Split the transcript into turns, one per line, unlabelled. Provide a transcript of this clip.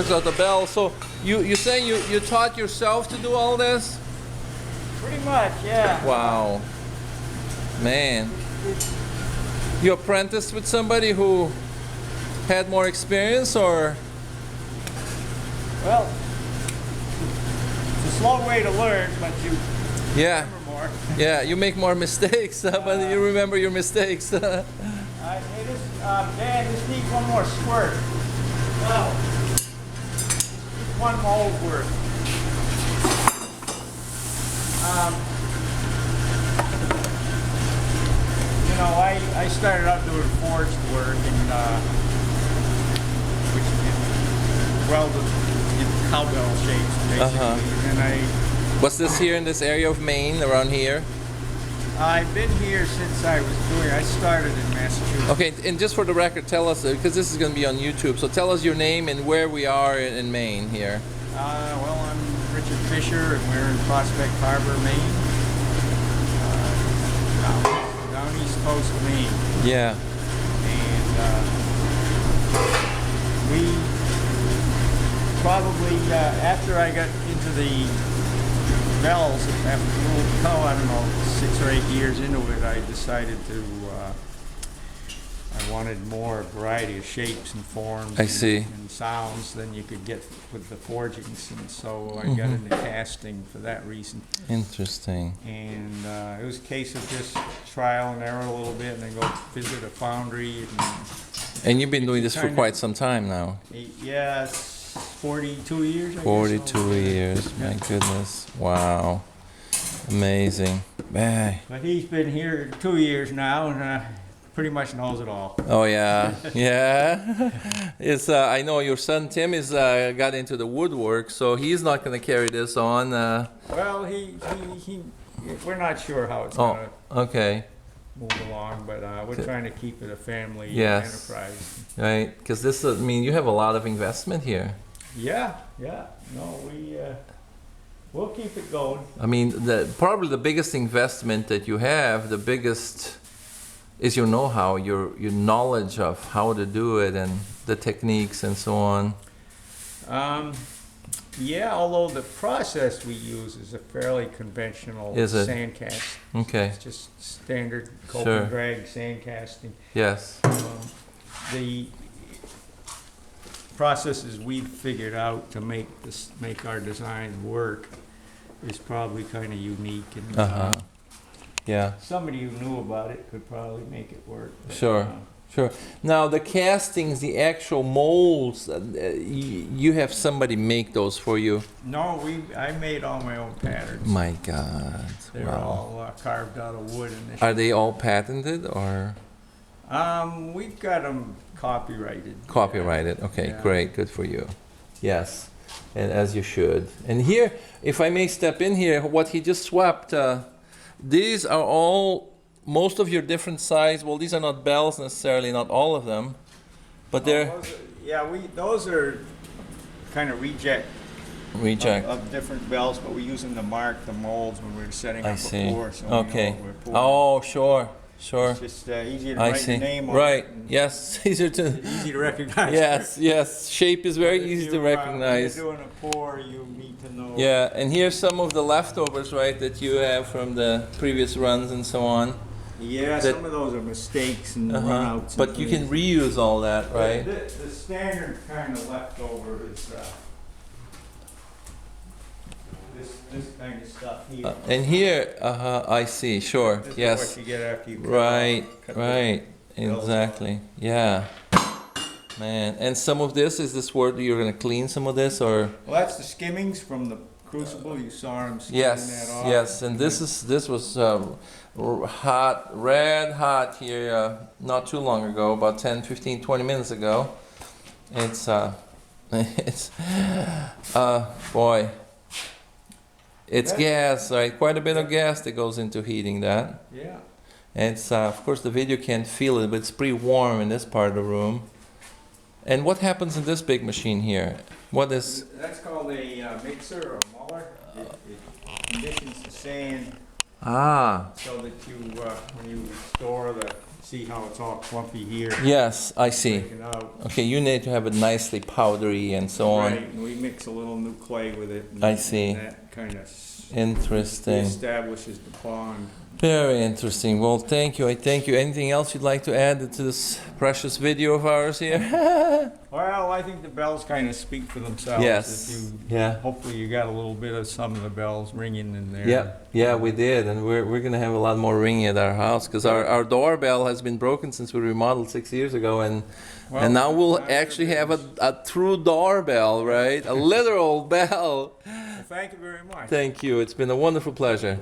Of the bell. So you say you taught yourself to do all this?
Pretty much, yeah.
Wow, man. You apprenticed with somebody who had more experience, or?
Well, it's a slow way to learn, but you remember more.
Yeah, you make more mistakes, but you remember your mistakes.
Dan, just need one more squirt. Well, one mold worth. You know, I started out doing forged work and which welded in cowbell shapes basically. And
Was this here in this area of Maine, around here?
I've been here since I started in Massachusetts.
Okay, and just for the record, tell us, because this is going to be on YouTube, so tell us your name and where we are in Maine here.
Well, I'm Richard Fisher, and we're in Prospect Harbor, Maine. Down east coast of Maine.
Yeah.
And we probably, after I got into the bells, after I don't know, 6 or 8 years into it, I decided to, I wanted more variety of shapes and forms and sounds than you could get with the forgings, and so I got into casting for that reason.
Interesting.
And it was a case of just trial and error a little bit, and then go visit a foundry.
And you've been doing this for quite some time now.
Yeah, it's 42 years.
42 years, my goodness. Wow. Amazing. Man.
But he's been here 2 years now, and pretty much knows it all.
Oh yeah, yeah. It's I know your son Tim is got into the woodwork, so he's not going to carry this on.
Well, we're not sure how it's going to move along, but we're trying to keep it a family enterprise.
Right, because this, I mean, you have a lot of investment here.
Yeah. No, we'll keep it going.
I mean, probably the biggest investment that you have, the biggest, is your know-how, your knowledge of how to do it and the techniques and so on.
Yeah, although the process we use is a fairly conventional sand cast.
Okay.
It's just standard cope and drag sand casting.
Yes.
The processes we've figured out to make our design work is probably kind of unique, and
yeah,
somebody who knew about it could probably make it work. But,
Sure. Now the castings, the actual molds, you have somebody make those for you?
No, I made all my own patterns.
My God.
They're all carved out of wood.
Are they all patented, or?
We've got them copyrighted.
Copyrighted. Okay, great. Good for you. Yes, and as you should. And here, if I may step in here, what he just swapped, these are all, most of your different size. Well, these are not bells necessarily, not all of them, but they're.
Those are kind of reject of different bells, but we use them to mark the molds when we're setting up a pour. So
okay.
We know
Sure.
It's just easier to write your name on
Right.
it.
Yes. Easy to
recognize.
Yes. Shape is very easy to recognize.
When you're doing a pour, you need to know.
Yeah, and here's some of the leftovers, right, that you have from the previous runs and so on.
Yeah, some of those are mistakes and runouts.
But you can reuse all that, right?
The standard kind of leftover is this kind of stuff here.
And here, I see, sure,
This
yes.
is what you get after you cut
Right, exactly, yeah. Man, and some of this, is this where you're going to clean some of this, or?
Well, that's the skimmings from the crucible. You saw them skimming that off.
Yes, and this was red hot here not too long ago, about 10, 15, 20 minutes ago. It's boy, it's gas, right? Quite a bit of gas that goes into heating that.
Yeah.
And it's of course the video can't feel it, but it's pretty warm in this part of the room. And what happens in this big machine here? What is?
That's called a mixer or muller. It conditions the sand
so
that you, when you store the See how it's all clumpy here?
Yes, I see.
Break it out.
Okay, you need to have it nicely powdery and so on.
Right, and we mix a little new clay with it.
I see.
And that kind of
Interesting.
establishes the pond.
Very interesting. Well, thank you. I thank you. Anything else you'd like to add to this precious video of ours here?
Well, I think the bells kind of speak for themselves.
Yes.
If you,
Yeah.
hopefully you got a little bit of some of the bells ringing in there.
Yeah, yeah, we did, and we're gonna have a lot more ringing at our house because our doorbell has been broken since we remodeled 6 years ago, and
Well,
now we'll
not
actually have
everybody's-
a true doorbell, right? A literal bell.
Well, thank you very much.
Thank you. It's been a wonderful pleasure.